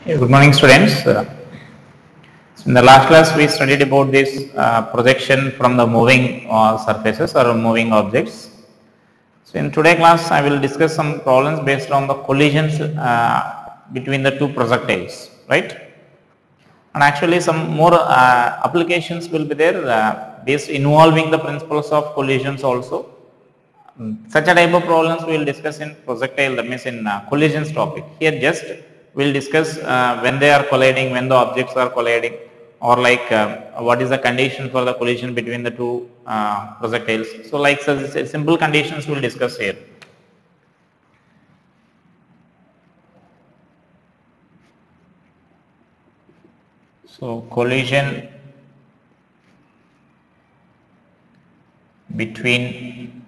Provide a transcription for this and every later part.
Good morning, students. So in the last class, we studied about this projection from the moving surfaces or moving objects. So in today's class, I will discuss some problems based on the collisions between the two projectiles, right? And actually, some more applications will be there based involving the principles of collisions also. Such a type of problems we will discuss in projectile, that means in collisions topic. Here just we will discuss when they are colliding, when the objects are colliding, or like what is the condition for the collision between the two projectiles. So like such simple conditions we will discuss here. So collision between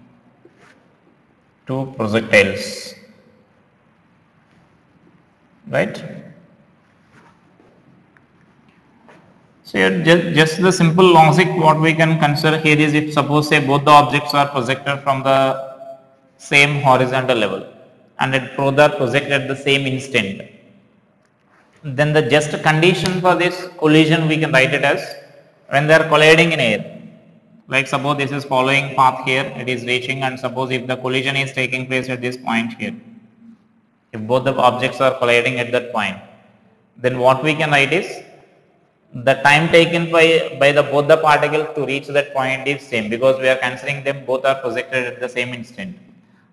two projectiles, right? So here just the simple logic what we can consider here is, if suppose say both the objects are projected from the same horizontal level and both are projected at the same instant, then the just condition for this collision we can write it as when they are colliding in air. Like suppose this is following path here, it is reaching, and suppose if the collision is taking place at this point here, if both the objects are colliding at that point, then what we can write is the time taken by the both the particles to reach that point is same, because we are considering them both are projected at the same instant,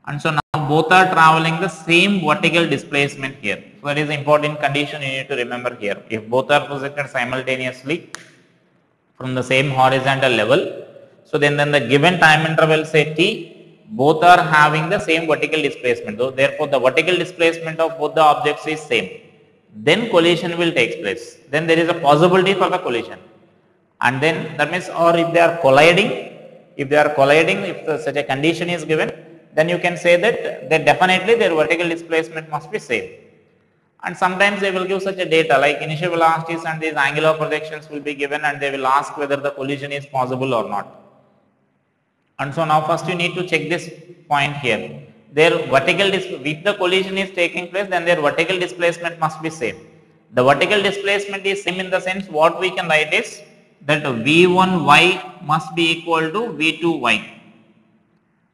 and so now both are traveling the same vertical displacement here. So that is the important condition you need to remember here. If both are projected simultaneously from the same horizontal level, so then the given time interval say t, both are having the same vertical displacement. So therefore the vertical displacement of both the objects is same, then collision will take place. Then there is a possibility for the collision, and then that means, or if they are colliding, if such a condition is given, then you can say that definitely their vertical displacement must be same. And sometimes they will give such a data like initial velocities and these angular projections will be given, and they will ask whether the collision is possible or not. And so now first you need to check this point here. Their vertical if the collision is taking place, then their vertical displacement must be same. The vertical displacement is same in the sense what we can write is that v1y must be equal to v2y.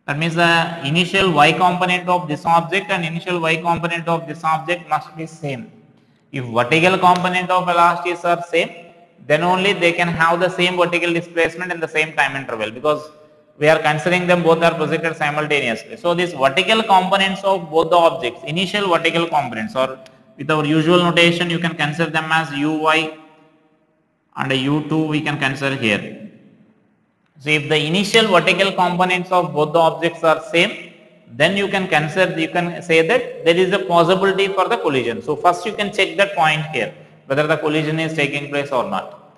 That means the initial y component of this object and initial y component of this object must be same. If vertical component of velocities are same, then only they can have the same vertical displacement in the same time interval, because we are considering them both are projected simultaneously. So these vertical components of both the objects, initial vertical components, or with our usual notation you can consider them as uy and u2 we can consider here. So if the initial vertical components of both the objects are same, then you can say that there is a possibility for the collision. So first you can check that point here, whether the collision is taking place or not.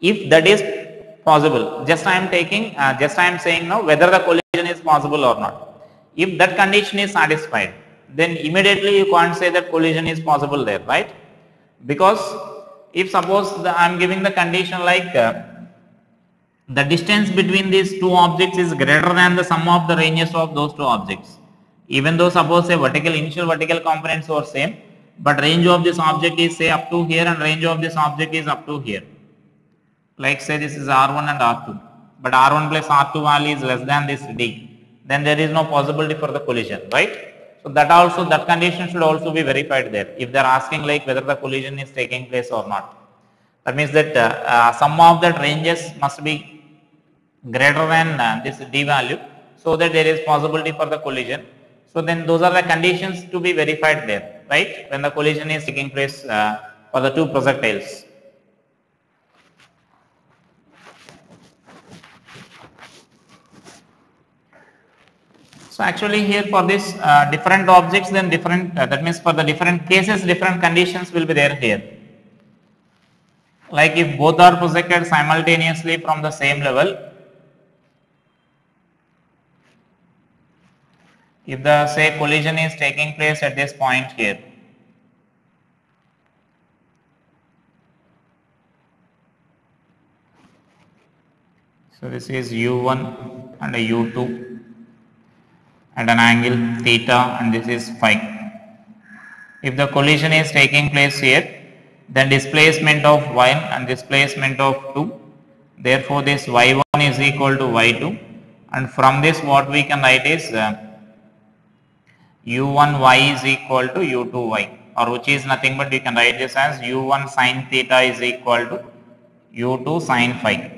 If that is possible, I am saying now whether the collision is possible or not. If that condition is satisfied, then immediately you can't say that collision is possible there, right? Because if suppose I am giving the condition like the distance between these two objects is greater than the sum of the ranges of those two objects, even though suppose say initial vertical components are same, but range of this object is say up to here and range of this object is up to here. Like say this is R1 and R2, but R1 plus R2 value is less than this D, then there is no possibility for the collision, right? So that condition should also be verified there if they are asking like whether the collision is taking place or not. That means that sum of that ranges must be greater than this D value, so that there is possibility for the collision. So then those are the conditions to be verified there, right, when the collision is taking place for the two projectiles. So actually here for this different objects, then different that means for the different cases different conditions will be there here. Like if both are projected simultaneously from the same level, if the say collision is taking place at this point here, so this is u1 and a u2 and an angle theta, and this is phi. If the collision is taking place here, then displacement of 1 and displacement of 2. Therefore, this y1 is equal to y2, and from this what we can write is u1y is equal to u2y, or which is nothing but we can write this as u1 sin theta is equal to u2 sin phi,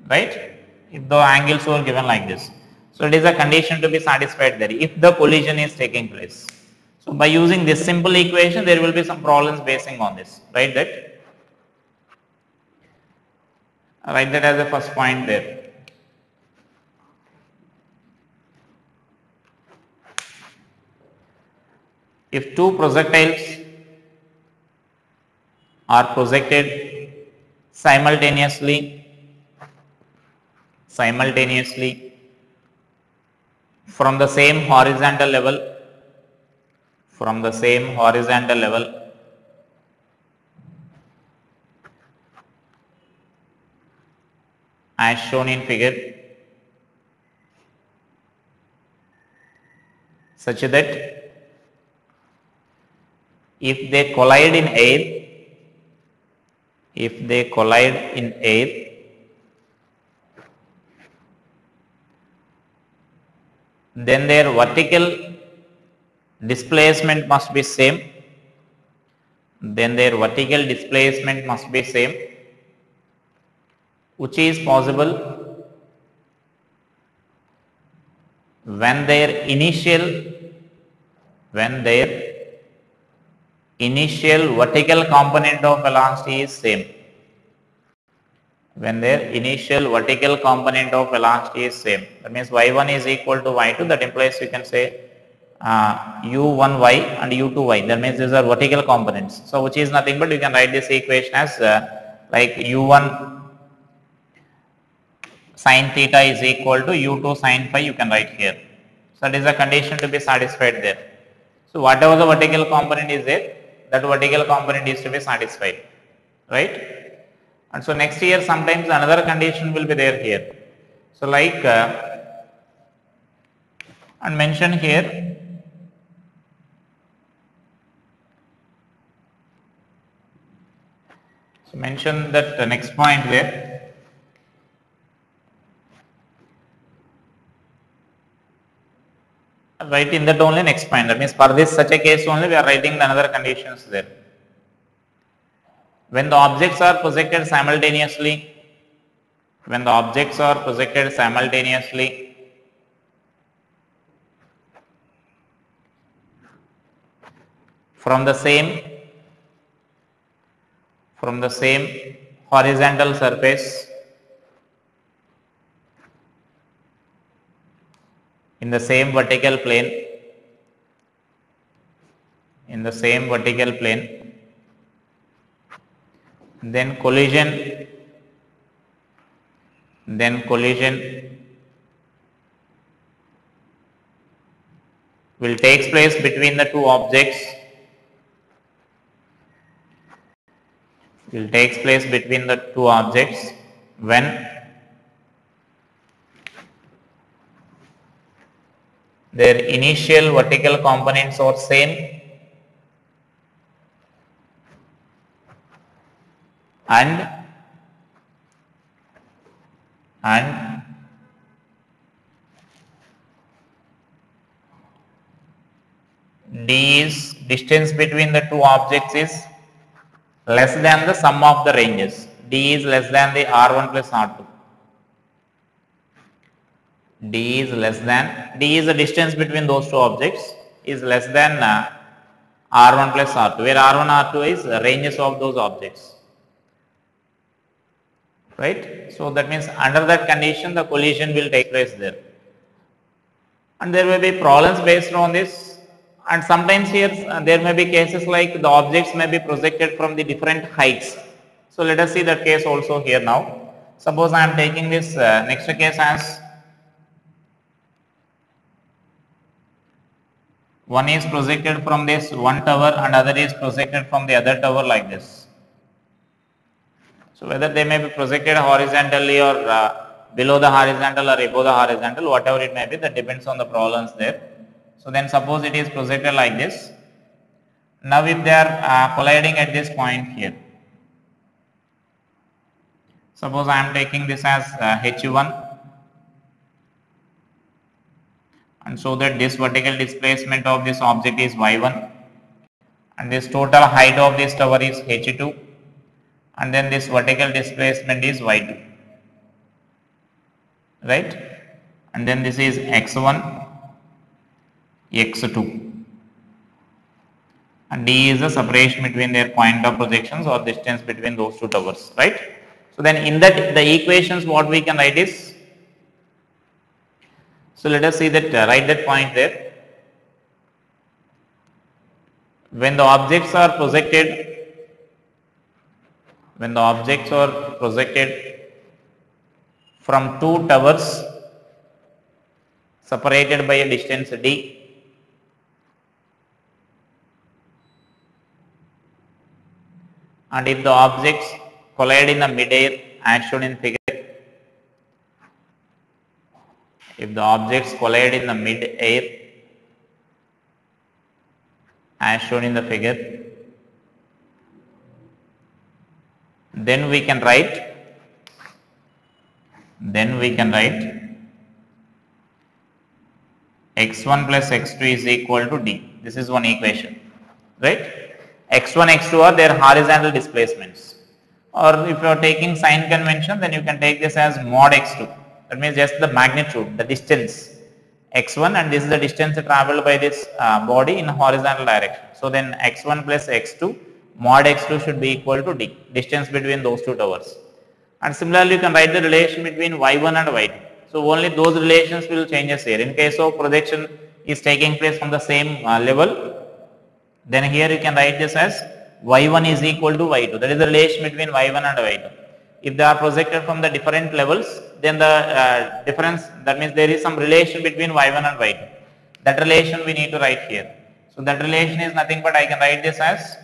right, if the angles were given like this. So, it is a condition to be satisfied there if the collision is taking place. So, by using this simple equation there will be some problems basing on this, right, that write that as the first point there. If two projectiles are projected simultaneously from the same horizontal level, as shown in figure, such that if they collide in air, then their vertical displacement must be same, which is possible when their initial vertical component of velocity is same. That means y1 is equal to y2, that implies you can say u1y and u2y, that means these are vertical components. So, which is nothing but you can write this equation as like u1 sin theta is equal to u2 sin phi, you can write here. So, that is a condition to be satisfied there. So, whatever the vertical component is there, that vertical component is to be satisfied, right. And so, next year sometimes another condition will be there here. So, like and mention here, so mention that the next point there. Write in that only next point, that means for this such a case only we are writing the another conditions there. When the objects are projected simultaneously, from the same horizontal surface in the same vertical plane, then collision will take place between the two objects, when their initial vertical components are same and d is distance between the two objects is less than the sum of the ranges. D is less than the R1 plus R2. D is the distance between those two objects is less than R1 plus R2, where R1, R2 is the ranges of those objects, right. So, that means under that condition the collision will take place there, and there may be problems based on this, and sometimes here there may be cases like the objects may be projected from the different heights. So, let us see that case also here now. Suppose I am taking this next case as one is projected from this one tower and other is projected from the other tower like this. So, whether they may be projected horizontally or below the horizontal or above the horizontal, whatever it may be, that depends on the problems there. So, then suppose it is projected like this. Now, if they are colliding at this point here, Suppose I am taking this as h1, and so that this vertical displacement of this object is y1, and this total height of this tower is h2, and then this vertical displacement is y2, right? And then this is x1, x2, and d is the separation between their point of projections or distance between those two towers, right? So then in that the equations what we can write is, so let us see that write that point there. When the objects are projected from two towers separated by a distance d, and if the objects collide in the mid-air as shown in figure, if the objects collide in the mid-air as shown in the figure, then we can write x1 plus x2 is equal to d. This is one equation, right? x1, x2 are their horizontal displacements, or if you are taking sign convention, then you can take this as mod x2. That means just the magnitude, the distance x1, and this is the distance traveled by this body in horizontal direction. So then x1 plus x2 mod x2 should be equal to d, distance between those two towers. And similarly you can write the relation between y1 and y2. So only those relations will change here. In case of projection is taking place from the same level, then here you can write this as y1 is equal to y2. That is the relation between y1 and y2. If they are projected from the different levels, then the difference, that means there is some relation between y1 and y2. That relation we need to write here. So that relation is nothing but I can write this as,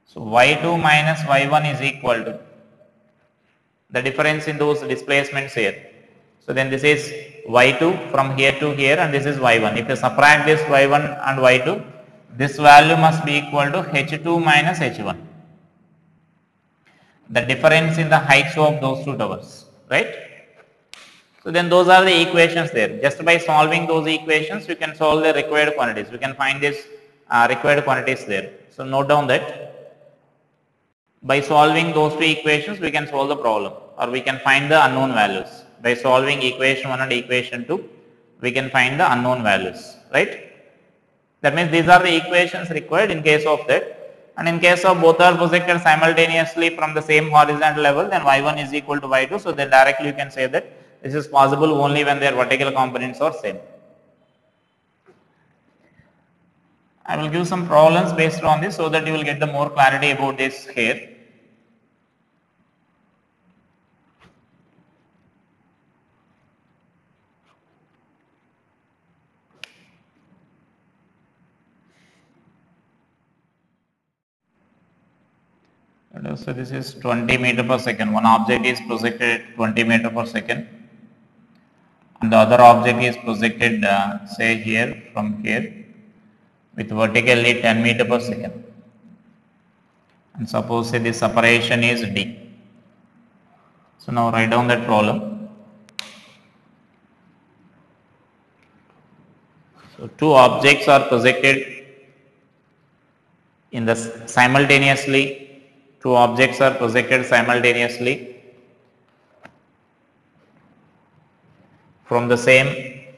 so y2 minus y1 is equal to the difference in those displacements here. So then this is y2 from here to here, and this is y1. If you subtract this y1 and y2, this value must be equal to h2 minus h1. The difference in the heights of those two towers, right? So then those are the equations there. Just by solving those equations, you can solve the required quantities. We can find this required quantities there. So note down that by solving those two equations, we can solve the problem, or we can find the unknown values. By solving equation 1 and equation 2, we can find the unknown values, right? That means these are the equations required in case of that. And in case of both are projected simultaneously from the same horizontal level, then y1 is equal to y2. So then directly you can say that this is possible only when their vertical components are same. I will give some problems based on this so that you will get the more clarity about this here. So this is 20 meter per second. One object is projected at 20 meter per second, and the other object is projected say here from here with vertically 10 meter per second. And suppose say this separation is d. So now write down that problem. So two objects are projected in the simultaneously. Two objects are projected simultaneously from the same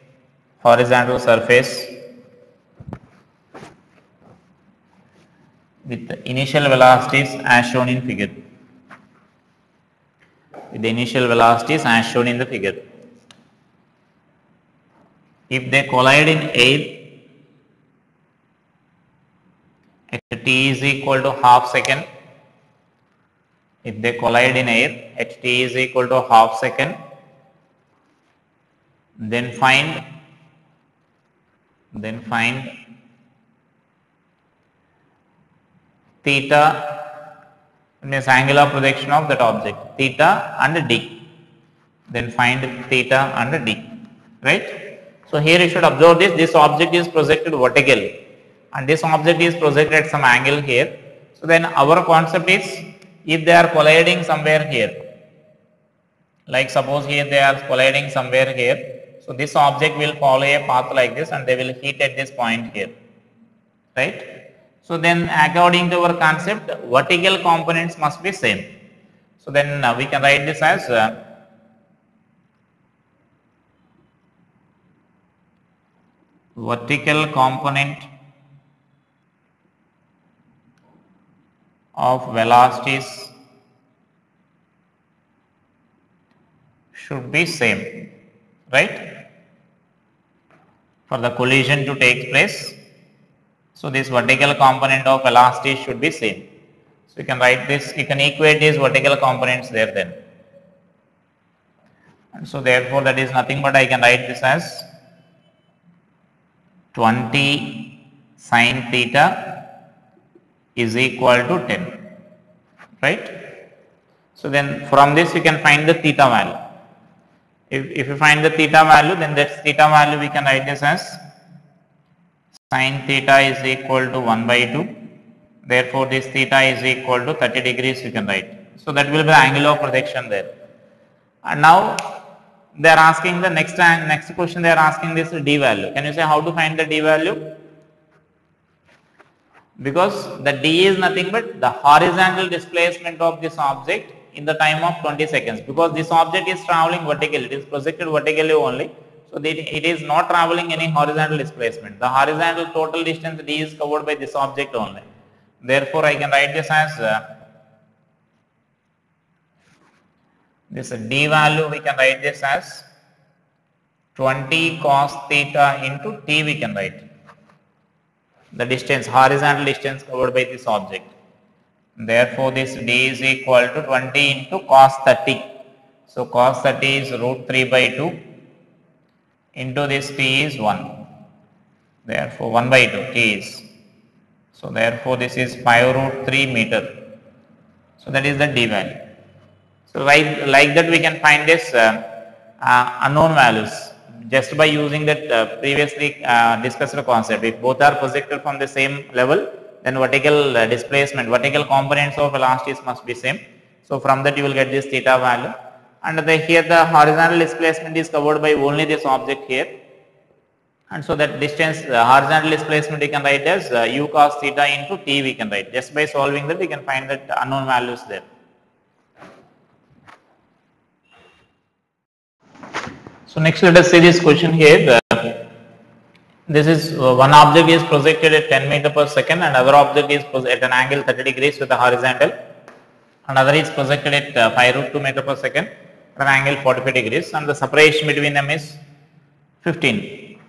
horizontal surface with the initial velocities as shown in figure. With the initial velocities as shown in the figure. If they collide in air at t is equal to half second, if they collide in air at t is equal to half second, then find theta, means angular projection of that object, theta and d. Then find theta and d, right? So here you should observe this object is projected vertically and this object is projected at some angle here. So then our concept is, if they are colliding somewhere here, like suppose here they are colliding somewhere here, so this object will follow a path like this and they will hit at this point here, right? So then according to our concept, vertical components must be same. So then we can write this as vertical component of velocities should be same, right, for the collision to take place. So this vertical component of velocity should be same. So you can write this, you can equate these vertical components there then. And so therefore that is nothing but I can write this as 20 sin theta is equal to 10, right? So then from this you can find the theta value. If you find the theta value, then that theta value we can write this as sin theta is equal to 1 by 2. Therefore this theta is equal to 30 degrees you can write. So that will be the angle of projection there. And now they are asking the next question, they are asking this d value. Can you say how to find the d value? Because the d is nothing but the horizontal displacement of this object in the time of 20 seconds, because this object is traveling vertically, it is projected vertically only. So it is not traveling any horizontal displacement. The horizontal total distance d is covered by this object only. Therefore I can write this as this d value, we can write this as 20 cos theta into t we can write. The distance, horizontal distance covered by this object. Therefore this d is equal to 20 into cos 30. So cos 30 is root 3 by 2 into this t is 1. Therefore 1 by 2 t is. So therefore this is 5 root 3 meter. So that is the d value. So like that we can find this unknown values just by using that previously discussed concept. If both are projected from the same level, then vertical displacement, vertical components of velocities must be same. So from that you will get this theta value, and here the horizontal displacement is covered by only this object here, and so that distance horizontal displacement we can write as u cos theta into t we can write. Just by solving that we can find that unknown values there. So next let us see this question here. This is one object is projected at 10 meter per second, and other object is at an angle 30 degrees with the horizontal. Another is projected at 5 root 2 meter per second at an angle 45 degrees, and the separation between them is 15.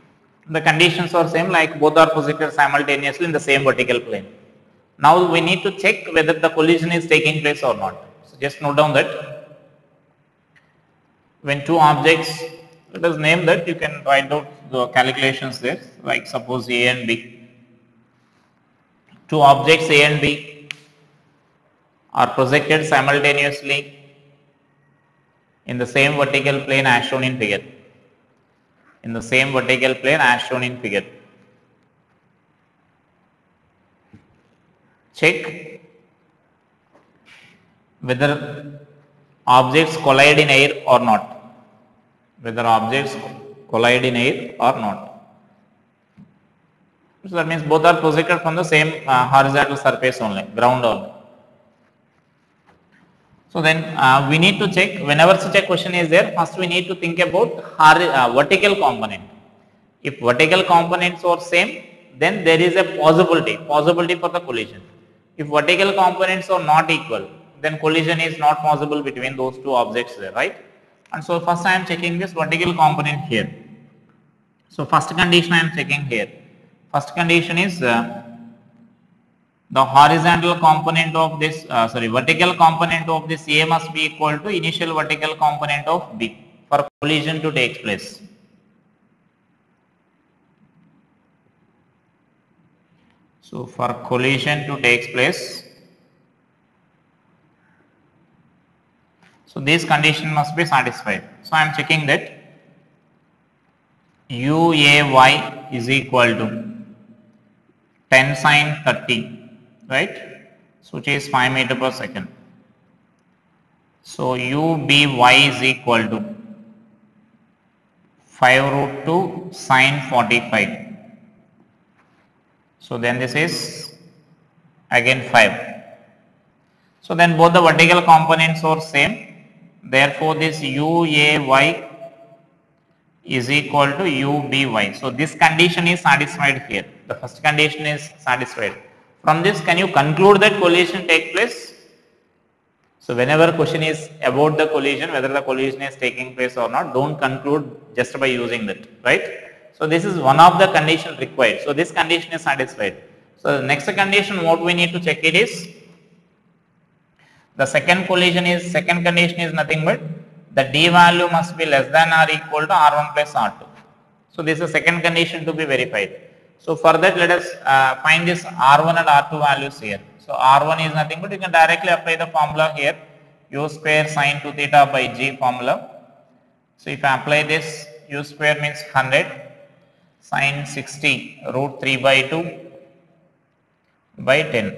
The conditions are same, like both are projected simultaneously in the same vertical plane. Now we need to check whether the collision is taking place or not. So just note down that when two objects, let us name that, you can write out the calculations there, like suppose A and B. Two objects A and B are projected simultaneously in the same vertical plane as shown in figure. In the same vertical plane as shown in figure. Check whether objects collide in air or not. Whether objects collide in air or not. So that means both are projected from the same horizontal surface only, ground only. So then we need to check, whenever such a question is there, first we need to think about vertical component. If vertical components are same, then there is a possibility for the collision. If vertical components are not equal, then collision is not possible between those two objects there, right? And so first I am checking this vertical component here. So first condition I am checking here. First condition is the horizontal component of this, vertical component of this A must be equal to initial vertical component of B for collision to take place. So for collision to take place, so this condition must be satisfied. So I am checking that UAY is equal to 10 sin 30, right? So which is 5 meter per second. So UBY is equal to 5 root 2 sine 45. So then this is again 5. So then both the vertical components are same. Therefore this UAY is equal to UBY. So this condition is satisfied here. The first condition is satisfied. From this, can you conclude that collision take place? So whenever question is about the collision, whether the collision is taking place or not, don't conclude just by using that, right? So this is one of the conditions required. So this condition is satisfied. So the next condition what we need to check it is, the second condition is nothing but the D value must be less than or equal to R1 plus R2. So this is the second condition to be verified. So for that, let us find this R1 and R2 values here. So R1 is nothing but you can directly apply the formula here, U square sin 2 theta by G formula. So if I apply this, U square means 100 sin 60 root 3 by 2 by 10.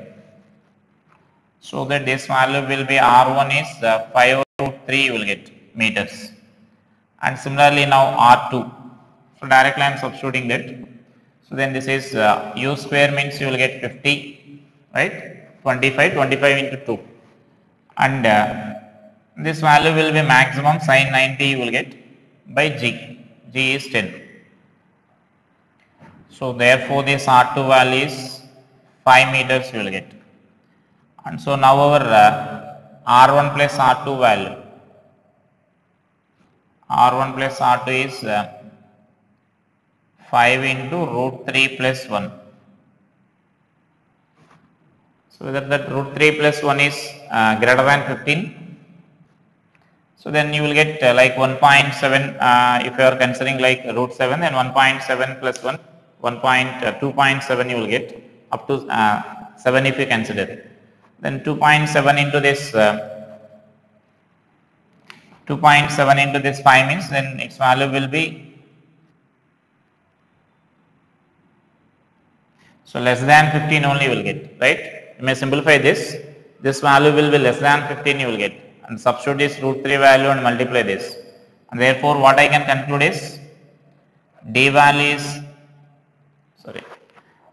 So that this value will be R1 is 5 root 3 you will get meters. And similarly now R2. So directly I am substituting that. So then this is U square means you will get 50, right? 25 into 2. And this value will be maximum sin 90 you will get by G. G is 10. So therefore this R2 value is 5 meters you will get. And so now our R1 plus R2 value, R1 plus R2 is 5 into root 3 plus 1. So whether that root 3 plus 1 is greater than 15. So then you will get like 1.7 if you are considering like root 7, then 1.7 plus 1, 2.7 you will get up to 7 if you consider. Then 2.7 into this 2.7 into this 5 means then its value will be, so less than 15 only you will get, right? You may simplify this. This value will be less than 15 you will get, and substitute this root 3 value and multiply this. And therefore what I can conclude is D value is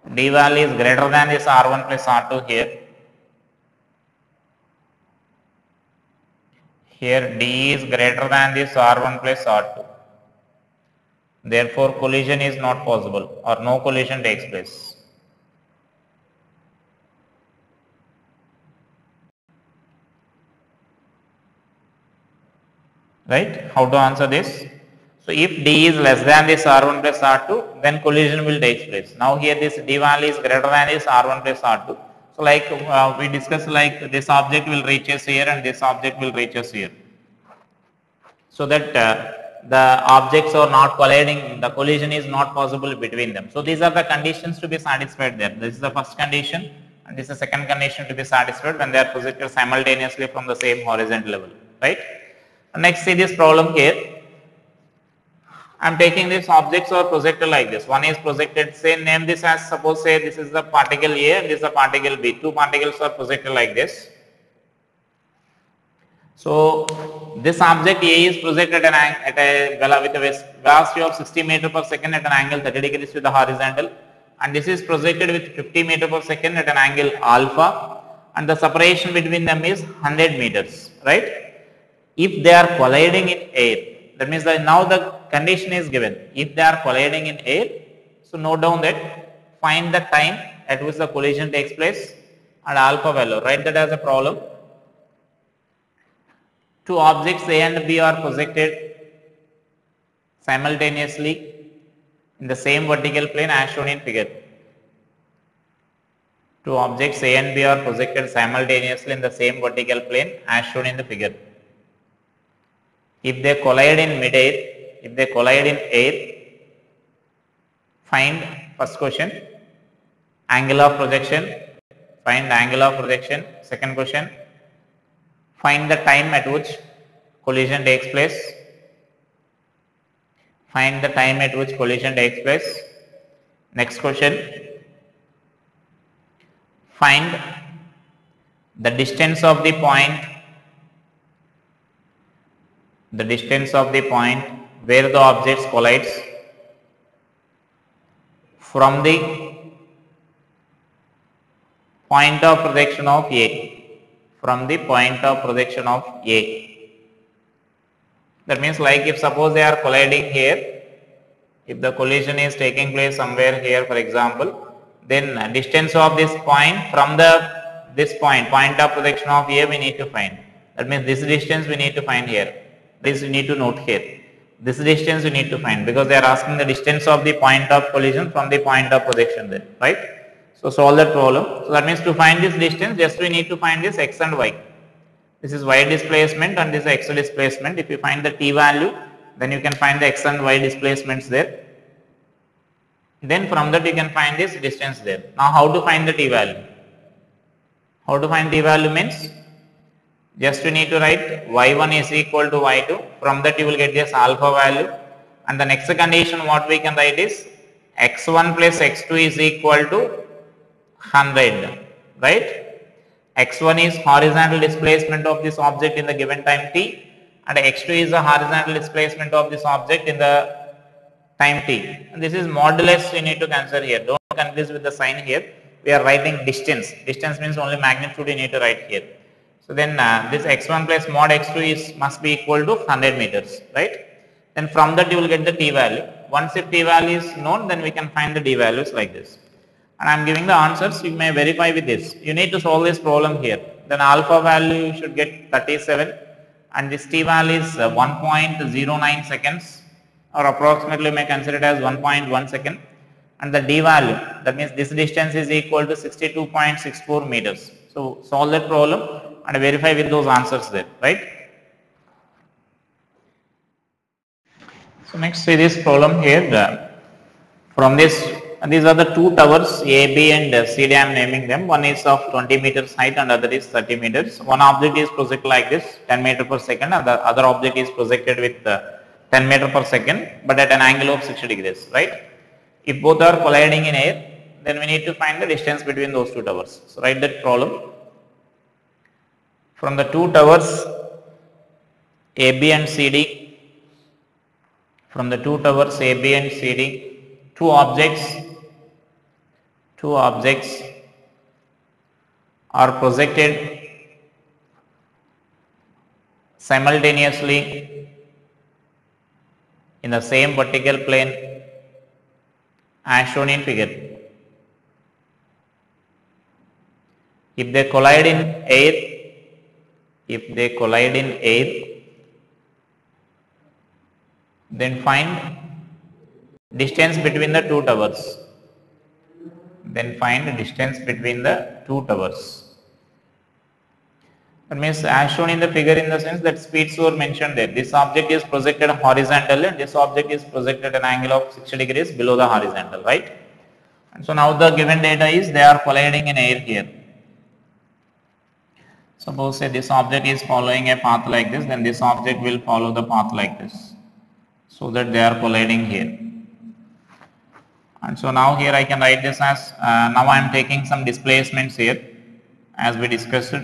greater than this R1 plus R2 here. Here D is greater than this R1 plus R2. Therefore collision is not possible or no collision takes place. Right? How to answer this? So if D is less than this R1 plus R2, then collision will take place. Now here this D value is greater than this R1 plus R2. So like we discussed, like this object will reach us here and this object will reach us here. So that the objects are not colliding, the collision is not possible between them. So these are the conditions to be satisfied there. This is the first condition and this is the second condition to be satisfied when they are projected simultaneously from the same horizontal level, right? Next, see this problem here. I am taking these objects or projected like this. One is projected, say name this as, suppose say this is the particle A and this is the particle B. Two particles are projected like this. So this object A is projected with a velocity of 60 meter per second at an angle 30 degrees to the horizontal, and this is projected with 50 meter per second at an angle alpha, and the separation between them is 100 meters, right? If they are colliding in air, that means that now the condition is given. If they are colliding in air, so note down that find the time at which the collision takes place and alpha value. Write that as a problem. Two objects A and B are projected simultaneously in the same vertical plane as shown in figure. Two objects A and B are projected simultaneously in the same vertical plane as shown in the figure. If they collide in mid-air, if they collide in air, find, first question, angle of projection, find the angle of projection. Second question, find the time at which collision takes place. Find the time at which collision takes place. Next question, find the distance of the point the distance of the point where the objects collides from the point of projection of A, from the point of projection of A. That means, like if suppose they are colliding here, if the collision is taking place somewhere here, for example, then distance of this point from this point of projection of A we need to find. That means this distance we need to find here. This we need to note here. This distance we need to find, because they are asking the distance of the point of collision from the point of projection there, right? So solve that problem. So that means to find this distance, just we need to find this x and y. This is y displacement and this is x displacement. If you find the t value, then you can find the x and y displacements there. Then from that you can find this distance there. Now how to find the t value? How to find t value means, just you need to write y1 is equal to y2. From that you will get this alpha value. And the next condition what we can write is x1 plus x2 is equal to 100, right? x1 is horizontal displacement of this object in the given time t, and x2 is the horizontal displacement of this object in the time t. And this is modulus you need to consider here. Don't confuse with the sign here. We are writing distance. Distance means only magnitude you need to write here. So then this x1 plus mod x2 must be equal to 100 meters, right? Then from that you will get the t value. Once if t value is known, then we can find the d values like this. And I am giving the answers, you may verify with this. You need to solve this problem here. Then alpha value you should get 37, and this t value is 1.09 seconds, or approximately you may consider it as 1.1 second. And the d value, that means this distance is equal to 62.64 meters. So solve that problem and verify with those answers there, right? So next see this problem here. From this, these are the two towers A, B and C D. I am naming them. One is of 20 meters height and other is 30 meters. One object is projected like this, 10 meter per second, and the other object is projected with 10 meter per second, but at an angle of 60 degrees, right? If both are colliding in air, then we need to find the distance between those two towers. So write that problem. From the two towers AB and CD, from the two towers AB and CD, two objects are projected simultaneously in the same vertical plane as shown in figure. If they collide in air, then find distance between the two towers. That means as shown in the figure, in the sense that speeds were mentioned there. This object is projected horizontally and this object is projected at an angle of 60 degrees below the horizontal, right? And so now the given data is they are colliding in air here. Suppose say this object is following a path like this, then this object will follow the path like this, so that they are colliding here. And so now here I can write this as, now I am taking some displacements here as we discussed.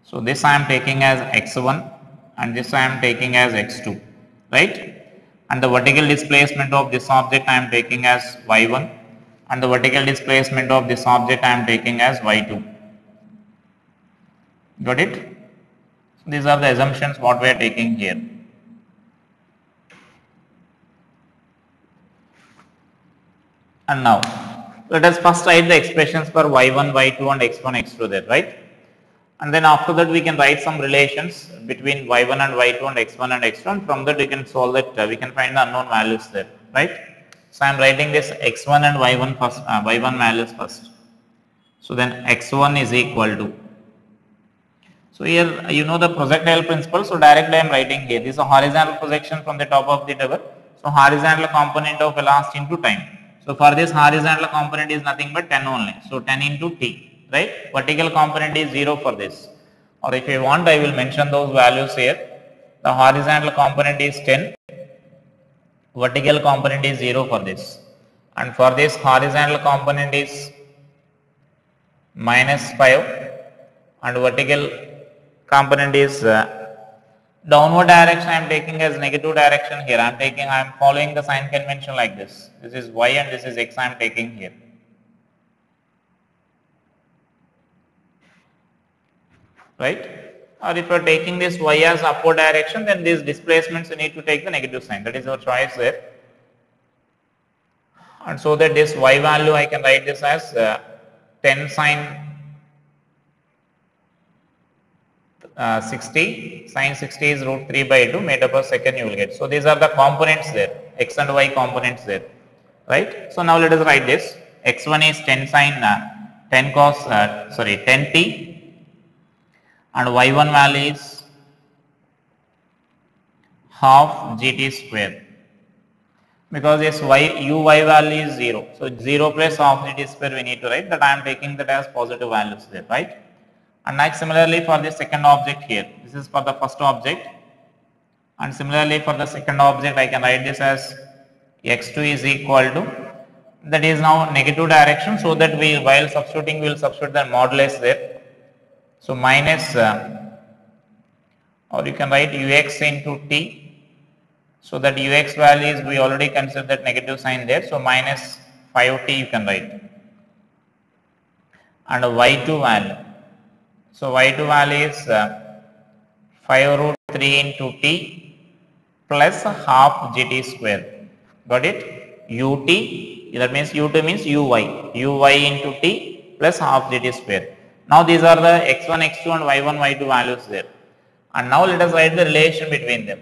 So this I am taking as x1 and this I am taking as x2, right? And the vertical displacement of this object I am taking as y1 and the vertical displacement of this object I am taking as y2. Got it? So these are the assumptions what we are taking here. And now let us first write the expressions for y1, y2 and x1, x2 there, right? And then after that we can write some relations between y1 and y2 and x1 and x2, and from that we can solve that, we can find the unknown values there, right? So I am writing this x1 and y1 first, y1 values first. So then x1 is equal to, so here you know the projectile principle, so directly I am writing here, this is a horizontal projection from the top of the tower, so horizontal component of velocity into time. So for this horizontal component is nothing but 10 only, so 10 into t, right? Vertical component is 0 for this, or if you want I will mention those values here. The horizontal component is 10, vertical component is 0 for this, and for this horizontal component is -5 and vertical component is Downward direction I am taking as negative direction here. I am following the sign convention like this. This is y and this is x I am taking here. Right? Or if you are taking this y as upward direction, then these displacements you need to take the negative sign. That is our choice there. And so that this y value I can write this as 10 sine 60, sine 60 is root 3 by 2 meter per second you will get. So these are the components there, x and y components there, right. So now let us write this. X1 is 10 sine 10 cos 10t and y1 value is half gt square, because this uy value is 0. So 0 plus half gt square we need to write, that I am taking that as positive values there, right. And next similarly for the second object here, this is for the first object, and similarly for the second object I can write this as x2 is equal to, that is now negative direction, so that we while substituting we will substitute the modulus there. So minus or you can write ux into t, so that ux values we already considered that negative sign there, so minus 5t you can write, and a y2 value. So y2 value is 5 root 3 into t plus half gt square. Got it? ut, that means ut means uy into t plus half gt square. Now these are the x1, x2 and y1, y2 values there. And now let us write the relation between them.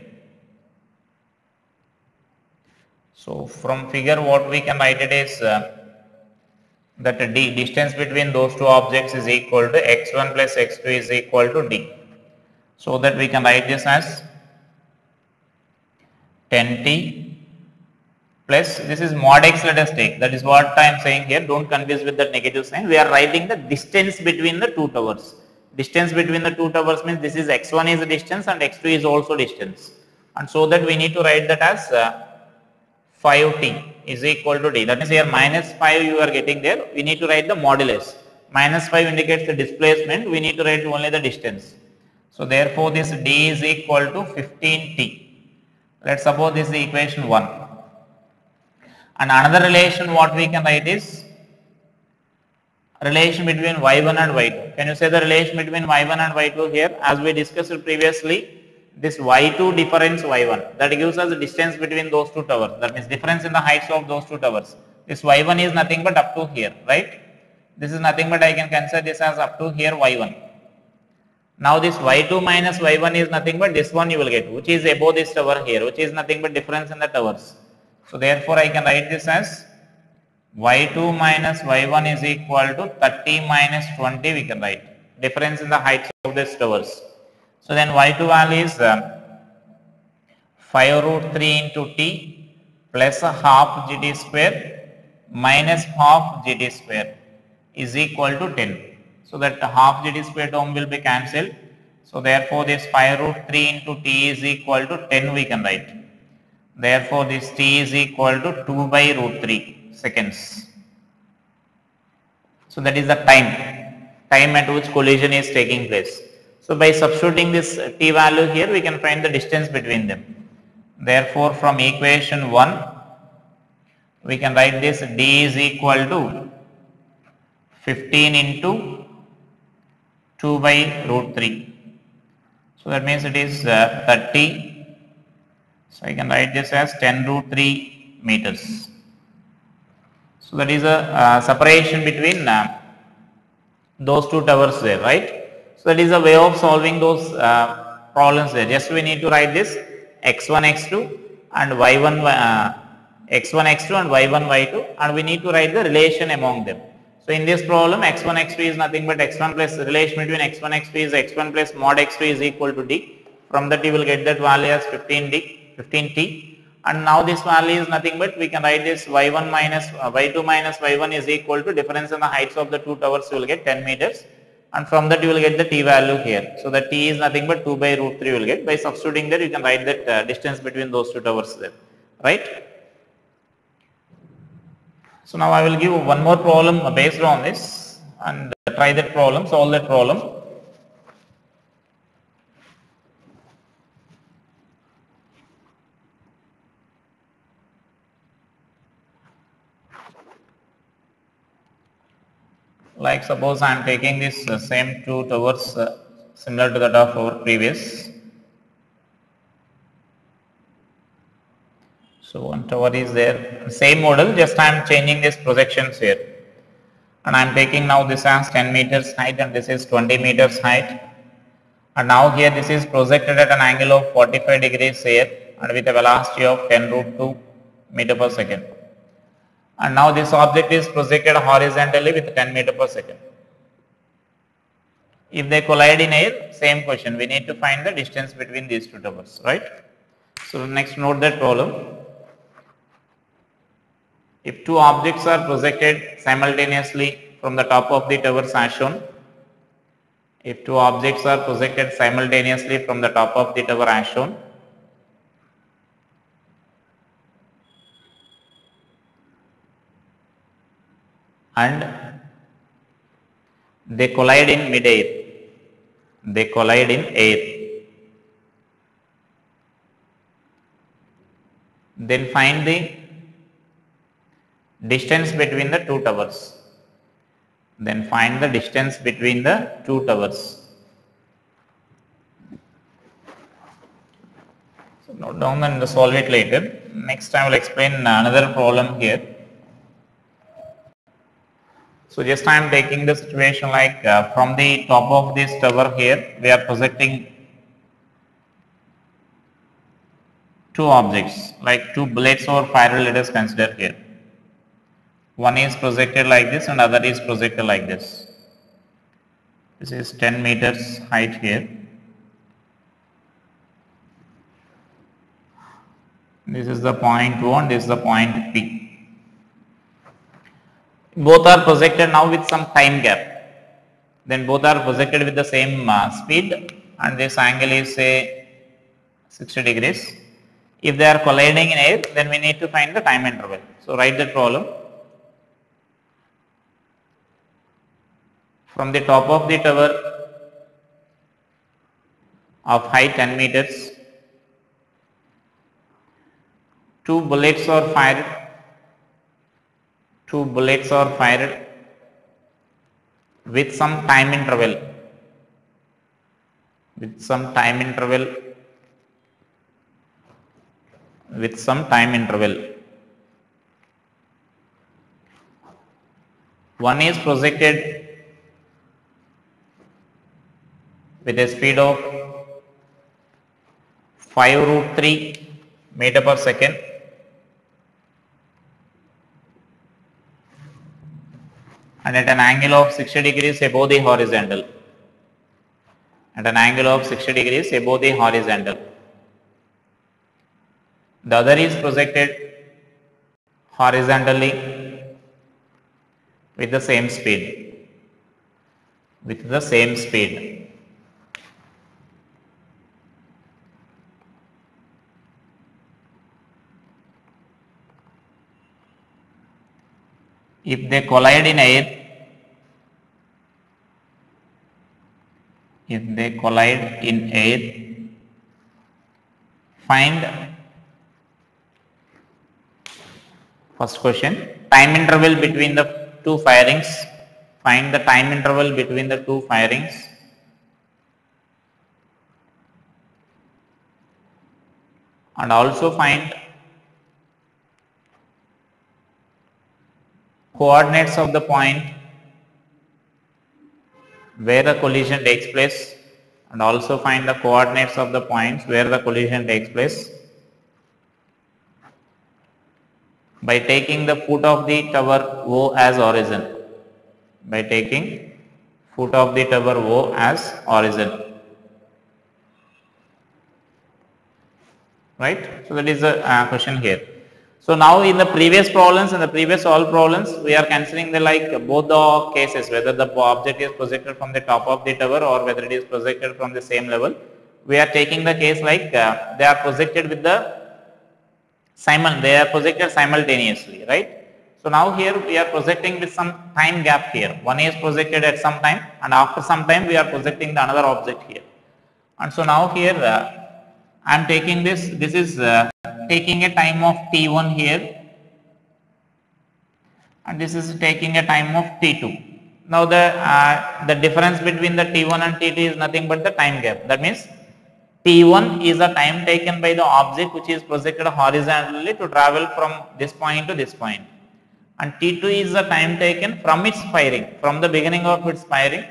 So from figure what we can write it is that the distance between those two objects is equal to x1 plus x2 is equal to d. So that we can write this as 10t plus, this is mod x let us take, that is what I am saying here, don't confuse with the negative sign. We are writing the distance between the two towers. Distance between the two towers means this is x1 is a distance and x2 is also distance, and so that we need to write that as 5t is equal to d. That means here minus 5 you are getting there, we need to write the modulus. Minus 5 indicates the displacement, we need to write only the distance. So therefore this d is equal to 15t. Let's suppose this is the equation 1. And another relation what we can write is relation between y1 and y2. Can you say the relation between y1 and y2 here? As we discussed previously, this y2 difference y1, that gives us the distance between those two towers, that means difference in the heights of those two towers. This y1 is nothing but up to here, right. This is nothing but I can consider this as up to here y1. Now this y2 minus y1 is nothing but this one you will get, which is above this tower here, which is nothing but difference in the towers. So therefore I can write this as y2 minus y1 is equal to 30 minus 20 we can write, difference in the heights of these towers. So then y2 value is 5 root 3 into t plus a half gt square minus half gt square is equal to 10. So that half gt square term will be cancelled. So therefore this 5 root 3 into t is equal to 10 we can write. Therefore this t is equal to 2 by root 3 seconds. So that is the time at which collision is taking place. So by substituting this t value here, we can find the distance between them. Therefore from equation 1 we can write this d is equal to 15 into 2 by root 3. So that means it is 30. So I can write this as 10 root 3 meters. So that is a separation between those two towers there, right. So that is a way of solving those problems there. Just we need to write this x1, x2 and y1, x1, x2 and y1, y2, and we need to write the relation among them. So in this problem x1, x2 is nothing but x1 plus relation between x1, x2 is x1 plus mod x2 is equal to d. From that you will get that value as 15t. And now this value is nothing but we can write this y1 minus y2 minus y1 is equal to difference in the heights of the two towers you will get 10 meters. And from that you will get the t value here. So the t is nothing but 2 by root 3 you will get. By substituting there you can write that distance between those two towers there, right. So now I will give one more problem based on this and try that problem, solve that problem. Like suppose I am taking this same two towers similar to that of our previous. So one tower is there, same model, just I am changing these projections here, and I am taking now this as 10 meters height and this is 20 meters height, and now here this is projected at an angle of 45 degrees here and with a velocity of 10 root 2 meter per second, and now this object is projected horizontally with 10 meter per second. If they collide in air, same question, we need to find the distance between these two towers, right? So next note that problem. If two objects are projected simultaneously from the top of the towers as shown, if two objects are projected simultaneously from the top of the tower as shown, and they collide in mid-air, they collide in air, then find the distance between the two towers. Then find the distance between the two towers. So note down and solve it later. Next I will explain another problem here. So just I am taking the situation like from the top of this tower here we are projecting two objects, like two bullets or fired, let us consider here. One is projected like this and other is projected like this. This is 10 meters height here. This is the point 1, this is the point P. Both are projected now with some time gap. Then both are projected with the same speed and this angle is say 60 degrees. If they are colliding in air, then we need to find the time interval. So write that problem. From the top of the tower of height 10 meters, two bullets are fired with some time interval, One is projected with a speed of 5 root 3 meter per second, and at an angle of 60 degrees above the horizontal. The other is projected horizontally with the same speed. If they collide in air, find, first question, time interval between the two firings. Find the time interval between the two firings. And also find coordinates of the point where the collision takes place, and also find the coordinates of the points where the collision takes place by taking the foot of the tower O as origin. Right? So that is the question here. So now in the previous problems and the previous solved problems, we are considering the both the cases, whether the object is projected from the top of the tower or whether it is projected from the same level. We are taking the case like they are projected with the simultaneously, right? So now here we are projecting with some time gap here. One is projected at some time and after some time we are projecting the another object here. And so now here I am taking this is taking a time of t1 here and this is taking a time of t2. Now the difference between the T1 and T2 is nothing but the time gap. That means T1 is the time taken by the object which is projected horizontally to travel from this point to this point, and T2 is the time taken from its firing, from the beginning of its firing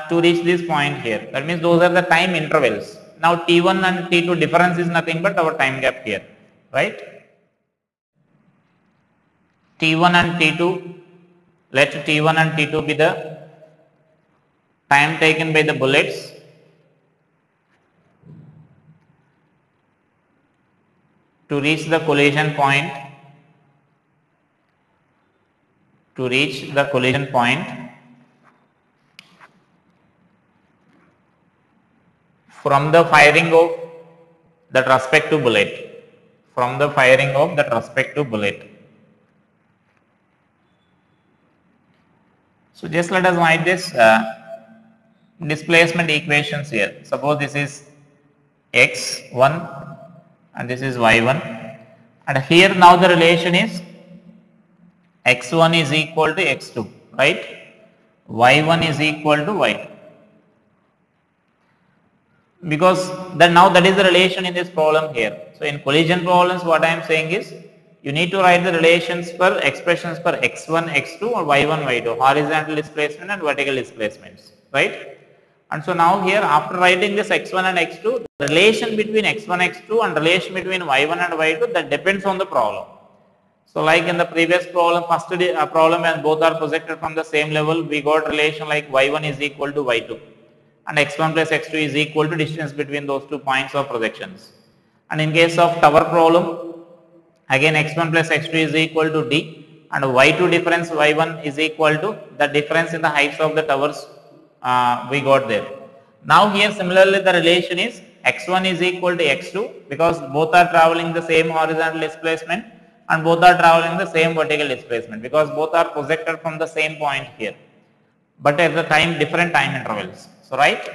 to reach this point here. That means those are the time intervals. Now T1 and T2 difference is nothing but our time gap here, right? T1 and T2, let T1 and T2 be the time taken by the bullets to reach the collision point, from the firing of that respective bullet, So just let us write this displacement equations here. Suppose this is x1 and this is y1, and here now the relation is x1 is equal to x2, right? y1 is equal to y2. Because now that is the relation in this problem here. So in collision problems, what I am saying is you need to write the relations for expressions for x1, x2 or y1, y2, horizontal displacement and vertical displacements, right? And so now here, after writing this x1 and x2, the relation between x1, x2 and relation between y1 and y2, that depends on the problem. So like in the previous problem, first problem when both are projected from the same level, we got relation like y1 is equal to y2 and x1 plus x2 is equal to distance between those 2 points of projections. And in case of tower problem, again x1 plus x2 is equal to d, and y2 difference y1 is equal to the difference in the heights of the towers we got there. Now here similarly the relation is x1 is equal to x2 because both are traveling the same horizontal displacement and both are traveling the same vertical displacement because both are projected from the same point here, but at the different time intervals. So right.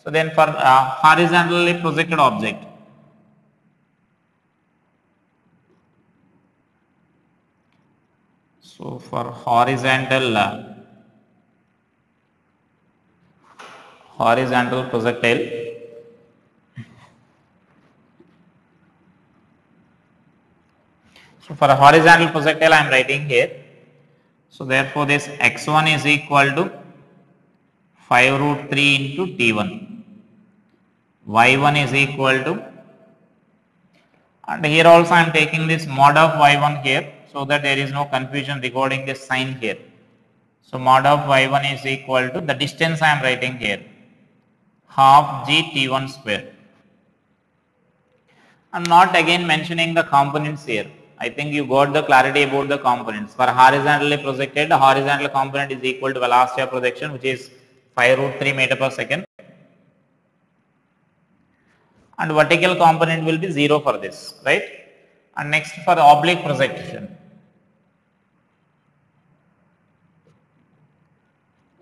So then for horizontally projected object, so for horizontal projectile, so for a horizontal projectile I am writing here. So therefore this x1 is equal to 5 root 3 into T1, y1 is equal to, and here also I am taking this mod of y1 here so that there is no confusion regarding this sign here. So mod of y1 is equal to the distance I am writing here, half g T1 square. I am not again mentioning the components here. I think you got the clarity about the components. For horizontally projected, the horizontal component is equal to velocity of projection, which is 5 root 3 meter per second, and vertical component will be 0 for this, right? And next for the oblique projection.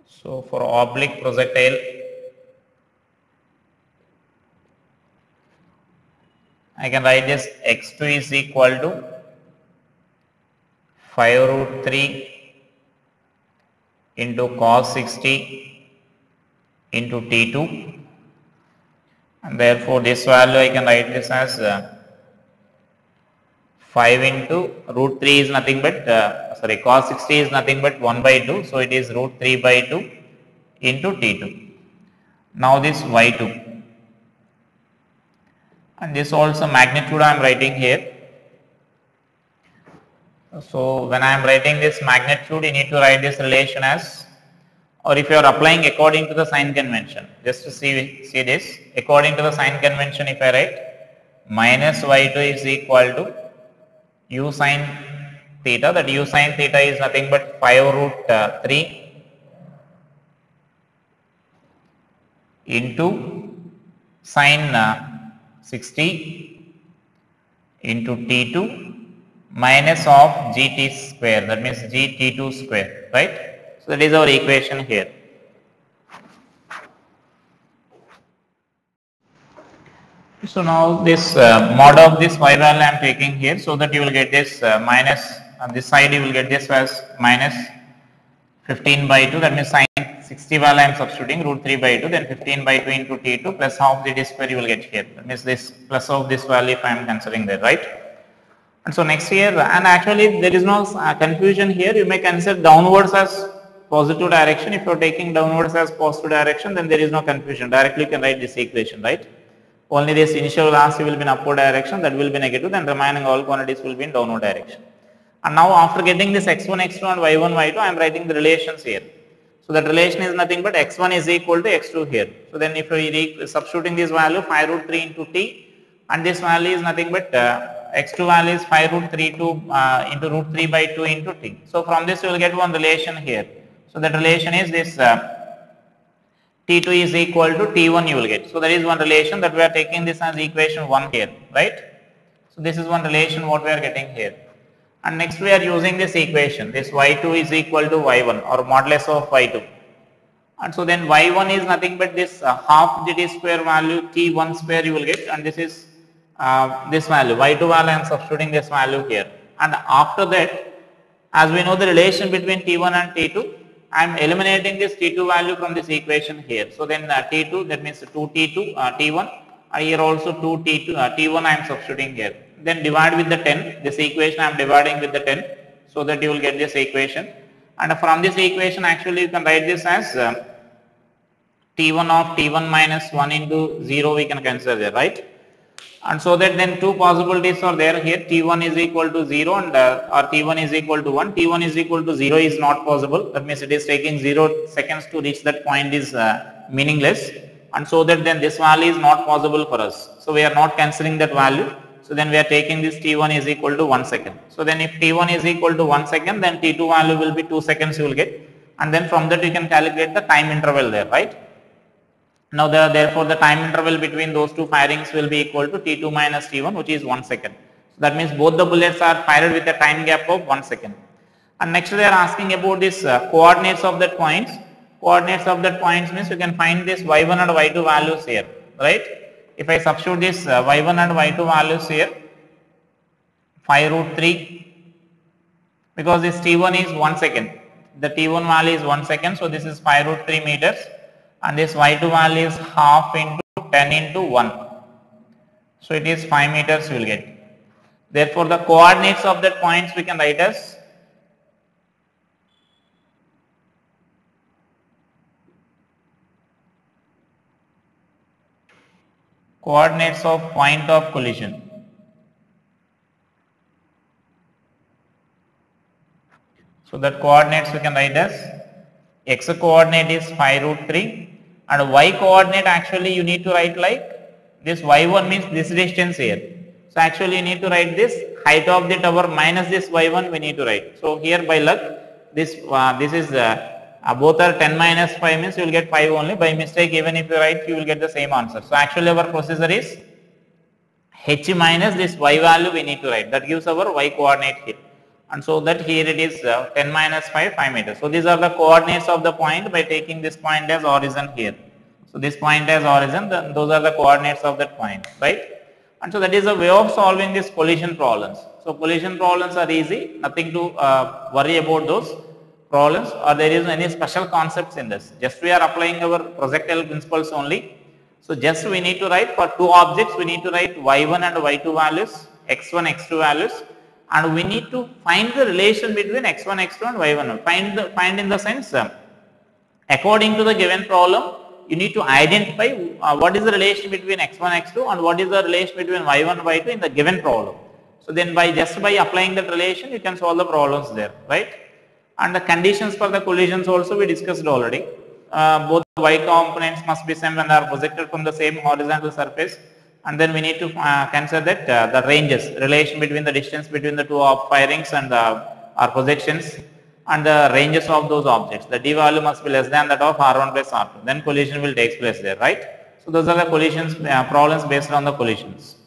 So for oblique projectile, I can write this x2 is equal to 5 root 3 into cos 60 into T2, and therefore this value I can write this as 5 into root 3 is nothing but cos 60 is nothing but 1 by 2, so it is root 3 by 2 into T2. Now this y2, and this also magnitude I am writing here. So when I am writing this magnitude, you need to write this relation as, or if you are applying according to the sign convention, just to see this, according to the sign convention, if I write minus y2 is equal to u sin theta, that u sin theta is nothing but 5 root 3 into sin 60 into T2 minus of gt square, that means gt2 square, right? So that is our equation here. So now this mod of this y value I am taking here, so that you will get this minus, on this side you will get this as minus 15 by 2, that means sin 60 value I am substituting, root 3 by 2, then 15 by 2 into T2 plus half the d square you will get here. That means this plus of this value if I am considering there, right? And so next here, and actually there is no confusion here, you may consider downwards as positive direction. If you are taking downwards as positive direction, then there is no confusion. Directly you can write this equation, right? Only this initial velocity will be in upward direction, that will be negative, then remaining all quantities will be in downward direction. And now after getting this x1, x2 and y1, y2, I am writing the relations here. So that relation is nothing but x1 is equal to x2 here. So then if you are substituting this value 5 root 3 into t, and this value is nothing but x2 value is 5 root 3 into root 3 by 2 into t. So from this you will get one relation here. So that relation is this T2 is equal to T1 you will get. So that is one relation that we are taking this as equation 1 here, right? So this is one relation what we are getting here. And next we are using this equation, this y2 is equal to y1 or modulus of y2. And so then y1 is nothing but this half dt square value t1 square you will get, and this is this value y2 value I am substituting this value here. And after that, as we know the relation between t1 and t2, I am eliminating this t2 value from this equation here. So then t2, that means 2t2 t1, here also 2t2 t1 I am substituting here. Then divide with the 10, this equation I am dividing with the 10, so that you will get this equation. And from this equation actually you can write this as t1 of t1 minus 1 into 0 we can consider there, right? And so that then two possibilities are there here, t1 is equal to 0 and or t1 is equal to 1. T1 is equal to 0 is not possible, that means it is taking 0 seconds to reach that point is meaningless, and so that then this value is not possible for us. So we are not considering that value. So then we are taking this t1 is equal to 1 second. So then if t1 is equal to 1 second, then t2 value will be 2 seconds you will get, and then from that you can calculate the time interval there, right? Now therefore the time interval between those two firings will be equal to t2 minus t1, which is 1 second. So that means both the bullets are fired with a time gap of 1 second. And next they are asking about this coordinates of that points. Coordinates of that points means you can find this y1 and y2 values here, right? If I substitute this y1 and y2 values here, 5 root 3, because this t1 is 1 second, the t1 value is 1 second, so this is 5 root 3 meters, and this y2 value is half into 10 into 1, so it is 5 meters you will get. Therefore the coordinates of that points we can write as coordinates of point of collision. So that coordinates we can write as x coordinate is 5 root 3 and y coordinate actually you need to write like this y1 means this distance here. So actually you need to write this height of the tower minus this y1 we need to write. So here by luck this is both are 10 minus 5 means you will get 5 only. By mistake even if you write you will get the same answer. So actually our procedure is h minus this y value we need to write, that gives our y coordinate here, and so that here it is 10 minus 5 meters. So these are the coordinates of the point by taking this point as origin here. So this point as origin, those are the coordinates of that point, right? And so that is a way of solving these collision problems. So collision problems are easy, nothing to worry about those problems, or there is any special concepts in this. Just we are applying our projectile principles only. So just we need to write for two objects, we need to write y1 and y2 values, x1, x2 values, and we need to find the relation between x1, x2 and y1. Find in the sense, according to the given problem, you need to identify what is the relation between x1, x2 and what is the relation between y1, y2 in the given problem. So then just by applying that relation, you can solve the problems there, right? And the conditions for the collisions also we discussed already. Both the y components must be same when they are projected from the same horizontal surface, and then we need to consider that the ranges, relation between the distance between the two firings and our projections, and the ranges of those objects. The d value must be less than that of r1 plus r2, then collision will take place there, right? So those are the collisions problems based on the collisions.